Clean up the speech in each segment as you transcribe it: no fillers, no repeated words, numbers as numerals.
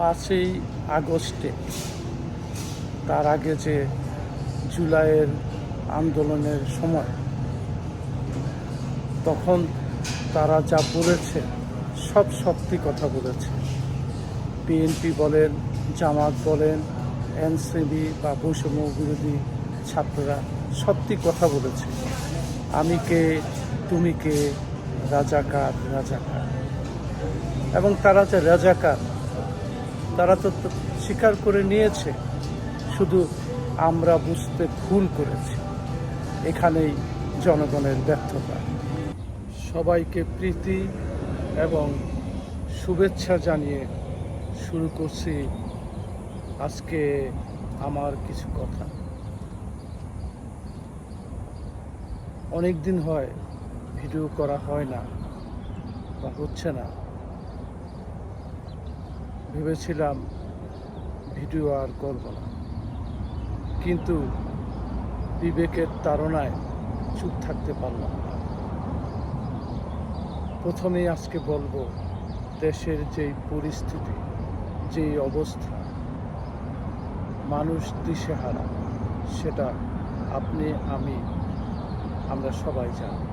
5ই আগস্টে, তার আগে যে জুলাইয়ের আন্দোলনের সময়, তখন তারা যা বলেছে সব সত্যি কথা বলেছে। বিএনপি বলেন, জামাত বলেন, এনসিপি বা বৈষম্য বিরোধী ছাত্ররা সত্যি কথা বলেছে। আমি কে, তুমি কে, রাজাকার রাজাকার। এবং তারা যে রাজাকার, তারা তো স্বীকার করে নিয়েছে, শুধু আমরা বুঝতে ভুল করেছি। এখানেই জনগণের ব্যর্থতা। সবাইকে প্রীতি এবং শুভেচ্ছা জানিয়ে শুরু করছি আজকে আমার কিছু কথা। অনেক দিন হয় ভিডিও করা হয় না বা হচ্ছে না। ভেবেছিলাম ভিডিও আর করব না, কিন্তু বিবেকের তাড়নায় চুপ থাকতে পারলাম না। প্রথমেই আজকে বলবো, দেশের যেই পরিস্থিতি, যেই অবস্থা, মানুষ দিশেহারা, সেটা আপনি আমি আমরা সবাই জানি।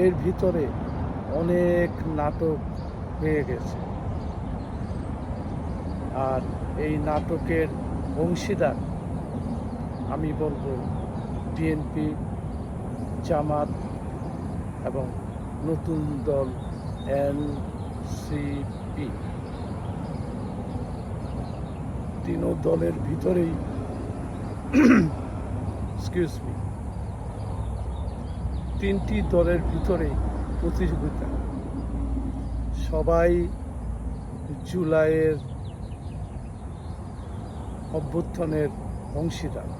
এর ভিতরে অনেক নাটক হয়ে গেছে, আর এই নাটকের অংশীদার আমি বলবো বিএনপি, জামাত এবং নতুন দল এনসিপি। তিনও দলের ভিতরেই তিনটি দলের ভিতরেই প্রতিযোগিতা। সবাই জুলাইয়ের অভ্যুত্থানের অংশীদার।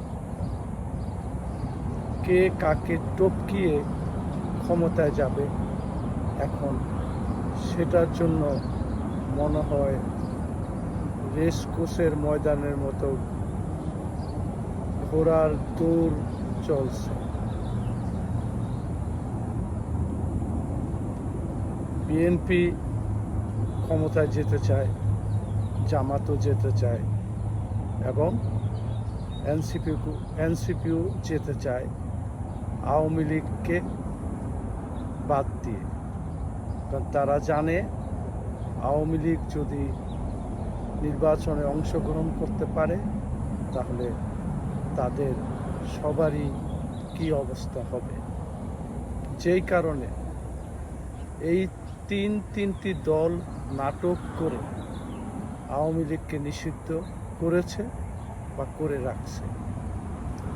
কে কাকে টপকিয়ে ক্ষমতায় যাবে, এখন সেটার জন্য মনে হয় রেস কোর্সের ময়দানের মতো ঘোড়ার দৌড় চলছে। বিএনপি ক্ষমতায় যেতে চায়, জামাতও যেতে চায়, এবং এনসিপিও যেতে চায় আওয়ামী লীগকে বাদ দিয়ে। কারণ তারা জানে আওয়ামী লীগ যদি নির্বাচনে অংশগ্রহণ করতে পারে, তাহলে তাদের সবারই কি অবস্থা হবে। যেই কারণে এই তিনটি দল নাটক করে আওয়ামী লীগকে নিষিদ্ধ করেছে বা করে রাখছে।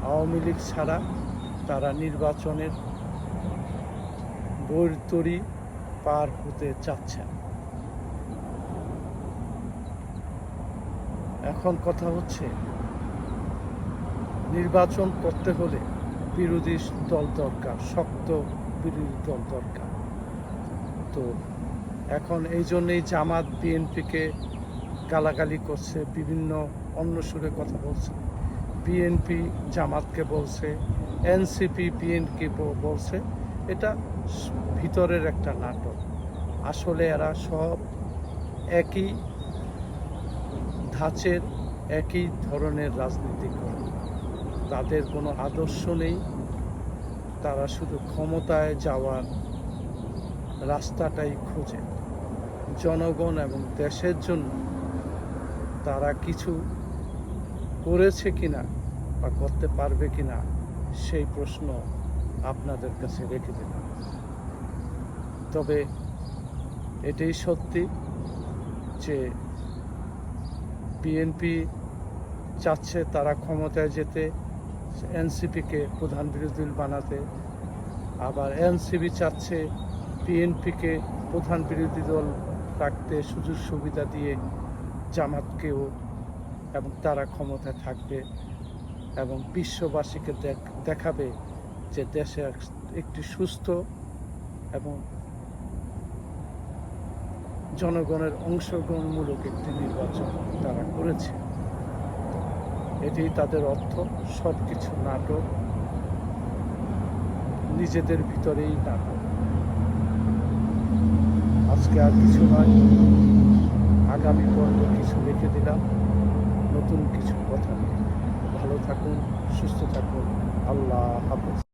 আওয়ামী লীগ ছাড়া তারা নির্বাচনের বৈতরী পার হতে চাচ্ছেন। এখন কথা হচ্ছে, নির্বাচন করতে হলে বিরোধী দল দরকার, শক্ত বিরোধী দল দরকার। তো এখন এই জন্যেই জামাত বিএনপিকে গালাগালি করছে, বিভিন্ন অন্য সুরে কথা বলছে। বিএনপি জামাতকে বলছে, এনসিপি বিএনপি বলছে। এটা ভিতরের একটা নাটক। আসলে এরা সব একই ধাঁচের, একই ধরনের রাজনীতি করে। তাদের কোনো আদর্শ নেই, তারা শুধু ক্ষমতায় যাওয়ার রাস্তাটাই খোঁজে। জনগণ এবং দেশের জন্য তারা কিছু করেছে কিনা বা করতে পারবে কিনা, সেই প্রশ্ন আপনাদের কাছে রেখে দিলাম। তবে এটাই সত্যি যে বিএনপি চাচ্ছে তারা ক্ষমতায় যেতে, এনসিপিকে প্রধান বিরোধী দল বানাতে। আবার এনসিপি চাচ্ছে বিএনপিকে প্রধান বিরোধী দল রাখতে, সুযোগ সুবিধা দিয়ে জামাতকেও, এবং তারা ক্ষমতায় থাকবে এবং বিশ্ববাসীকে দেখাবে যে দেশে একটি সুস্থ এবং জনগণের অংশগ্রহণমূলক একটি নির্বাচন তারা করেছে। এটাই তাদের অর্থ। সব কিছু নাটক, নিজেদের ভিতরেই নাটক। আজকে আর কিছু নয়। আগামী পর্ব কিছু রেখে দিলাম, নতুন কিছু কথা নিয়ে। ভালো থাকুন, সুস্থ থাকুন। আল্লাহ হাফেজ।